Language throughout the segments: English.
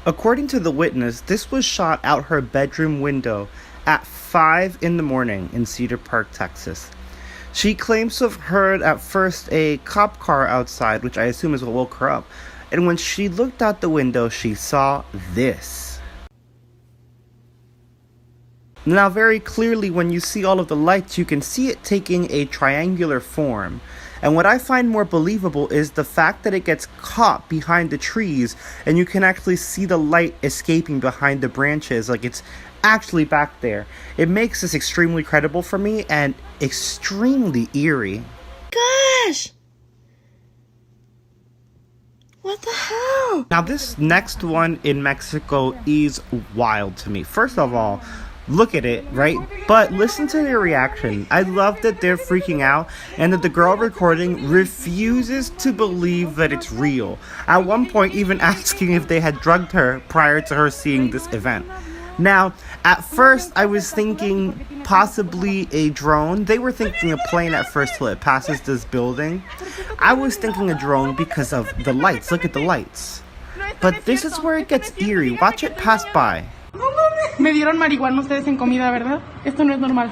According to the witness, this was shot out her bedroom window at 5 in the morning in Cedar Park, Texas. She claims to have heard at first a cop car outside, which I assume is what woke her up. And when she looked out the window, she saw this. Now, very clearly, when you see all of the lights, you can see it taking a triangular form. And what I find more believable is the fact that it gets caught behind the trees and you can actually see the light escaping behind the branches, like it's actually back there. It makes this extremely credible for me and extremely eerie. Gosh! What the hell? Now this next one in Mexico is wild to me. First of all, look at it, right? But listen to their reaction. I love that they're freaking out and that the girl recording refuses to believe that it's real. At one point even asking if they had drugged her prior to her seeing this event. Now, at first I was thinking possibly a drone. They were thinking a plane at first till it passes this building. I was thinking a drone because of the lights. Look at the lights. But this is where it gets eerie. Watch it pass by. Me dieron marihuana ustedes en comida, ¿verdad? Esto no es normal.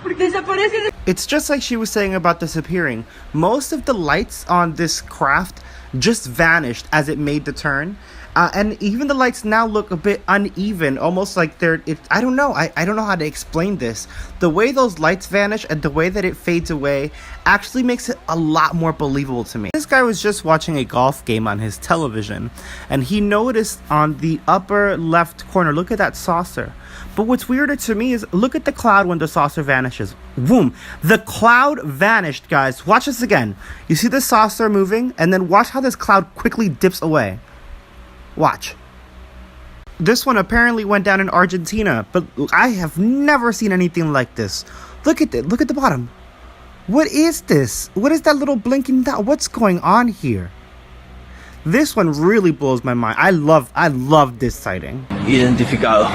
Desaparecen. It's just like she was saying about disappearing. Most of the lights on this craft just vanished as it made the turn. And even the lights now look a bit uneven, almost like I don't know. I don't know how to explain this. The way those lights vanish and the way that it fades away actually makes it a lot more believable to me. This guy was just watching a golf game on his television, and he noticed on the upper left corner, look at that saucer. But what's weirder to me is look at the cloud when the saucer vanishes. Boom! The cloud vanished, guys. Watch this again. You see the saucer moving, and then watch how this cloud quickly dips away. Watch. This one apparently went down in Argentina, but I have never seen anything like this. Look at it. Look at the bottom. What is this? What is that little blinking dot? What's going on here? This one really blows my mind. I love this sighting. Identificado.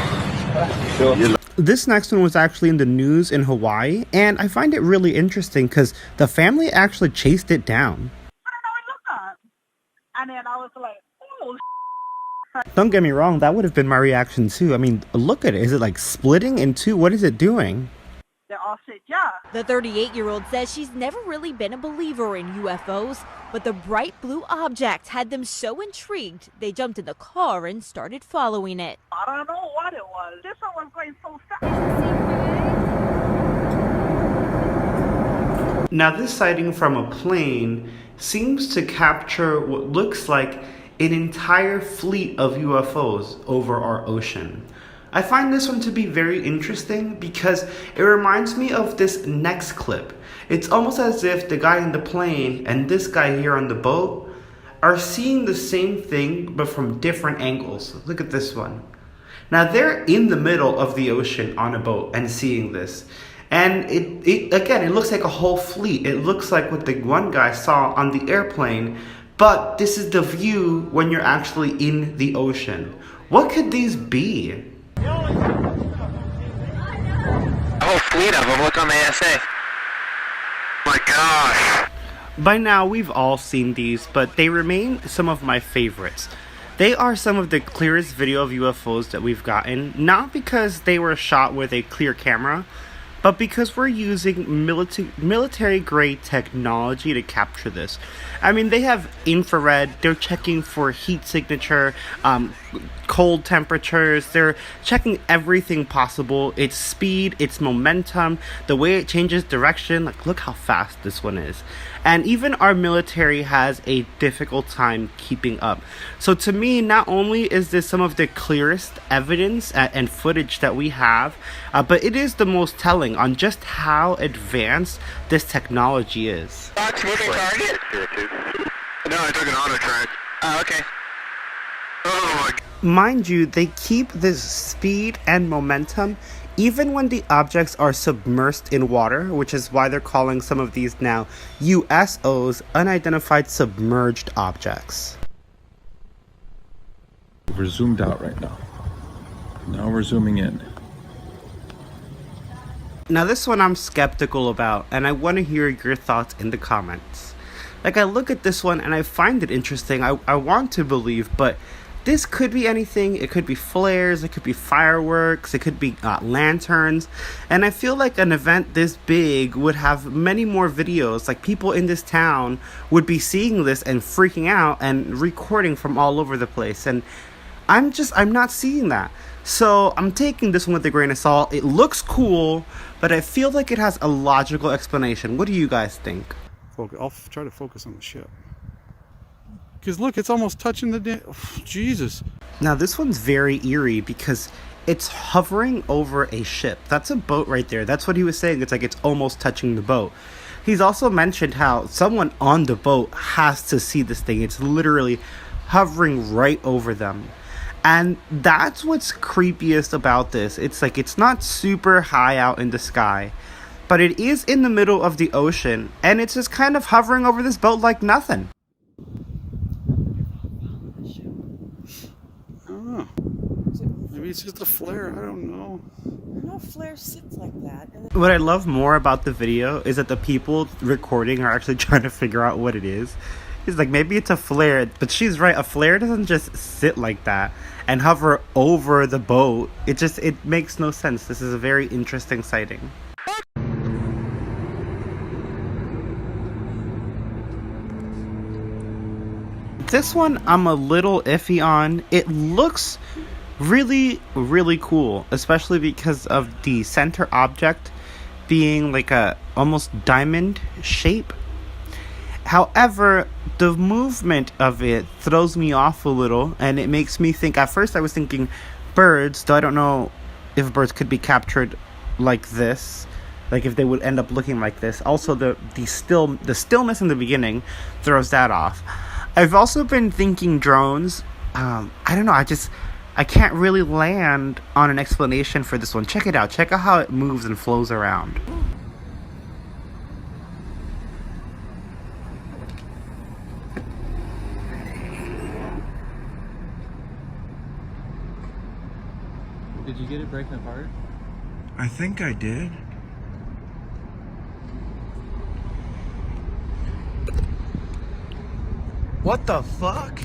This next one was actually in the news in Hawaii, and I find it really interesting because the family actually chased it down. I don't know, I looked up. And then I was like, oh, Don't get me wrong, that would have been my reaction too. I mean, look at it. Is it like splitting in two? What is it doing? they all said, yeah. The 38-year-old says she's never really been a believer in UFOs, but the bright blue object had them so intrigued they jumped in the car and started following it. I don't know what it was. This one was going so fast. Now this sighting from a plane seems to capture what looks like an entire fleet of UFOs over our ocean. I find this one to be very interesting because it reminds me of this next clip. It's almost as if the guy in the plane and this guy here on the boat are seeing the same thing but from different angles. Look at this one. Now they're in the middle of the ocean on a boat and seeing this. And it looks like a whole fleet. It looks like what the one guy saw on the airplane, but this is the view when you're actually in the ocean. What could these be? A whole fleet of them. Look on the ASA. My gosh. By now, we've all seen these, but they remain some of my favorites. They are some of the clearest video of UFOs that we've gotten, not because they were shot with a clear camera, but because we're using military-grade technology to capture this. I mean, they have infrared, they're checking for heat signature, cold temperatures, they're checking everything possible, its speed, its momentum, the way it changes direction, like look how fast this one is. And even our military has a difficult time keeping up. So to me, not only is this some of the clearest evidence and footage that we have, but it is the most telling on just how advanced this technology is. Moving target? No, I took an auto track. Oh, okay. Oh my God. Mind you, they keep this speed and momentum even when the objects are submersed in water, which is why they're calling some of these now USOs, unidentified submerged objects. We're zoomed out right now. Now we're zooming in. Now this one I'm skeptical about, and I want to hear your thoughts in the comments. Like, I look at this one and I find it interesting. I want to believe, but this could be anything. It could be flares, it could be fireworks, it could be lanterns. And I feel like an event this big would have many more videos. Like, people in this town would be seeing this and freaking out and recording from all over the place. And I'm not seeing that. So I'm taking this one with a grain of salt. It looks cool, but I feel like it has a logical explanation. What do you guys think? I'll try to focus on the ship. Because look, it's almost touching the Jesus. Now this one's very eerie because it's hovering over a ship. That's a boat right there. That's what he was saying. It's like it's almost touching the boat. He's also mentioned how someone on the boat has to see this thing. It's literally hovering right over them. And that's what's creepiest about this. It's like it's not super high out in the sky, but it is in the middle of the ocean, and it's just kind of hovering over this boat like nothing. I don't know. Maybe it's just a flare. I don't know. No flare sits like that. What I love more about the video is that the people recording are actually trying to figure out what it is. He's like, maybe it's a flare, but she's right. A flare doesn't just sit like that and hover over the boat. It makes no sense. This is a very interesting sighting. This one I'm a little iffy on. It looks really, really cool, especially because of the center object being like a almost diamond shape. However, the movement of it throws me off a little, and it makes me think. At first I was thinking birds, though I don't know if birds could be captured like this, like if they would end up looking like this. Also, the stillness in the beginning throws that off. I've also been thinking drones. I don't know, I can't really land on an explanation for this one. Check it out. Check out how it moves and flows around. Did you get it breaking apart? I think I did. What the fuck?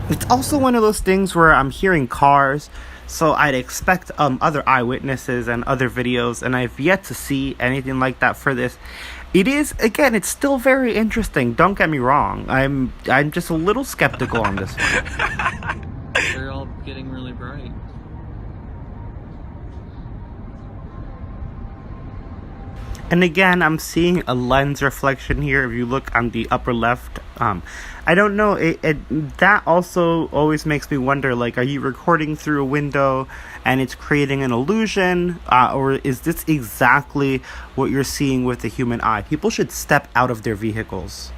It's also one of those things where I'm hearing cars, so I'd expect other eyewitnesses and other videos, and I've yet to see anything like that for this. It is, again, it's still very interesting, don't get me wrong. I'm just a little skeptical on this one. They're all getting really bright. And again, I'm seeing a lens reflection here. If you look on the upper left, I don't know, that also always makes me wonder, like, are you recording through a window and it's creating an illusion, or is this exactly what you're seeing with the human eye? People should step out of their vehicles.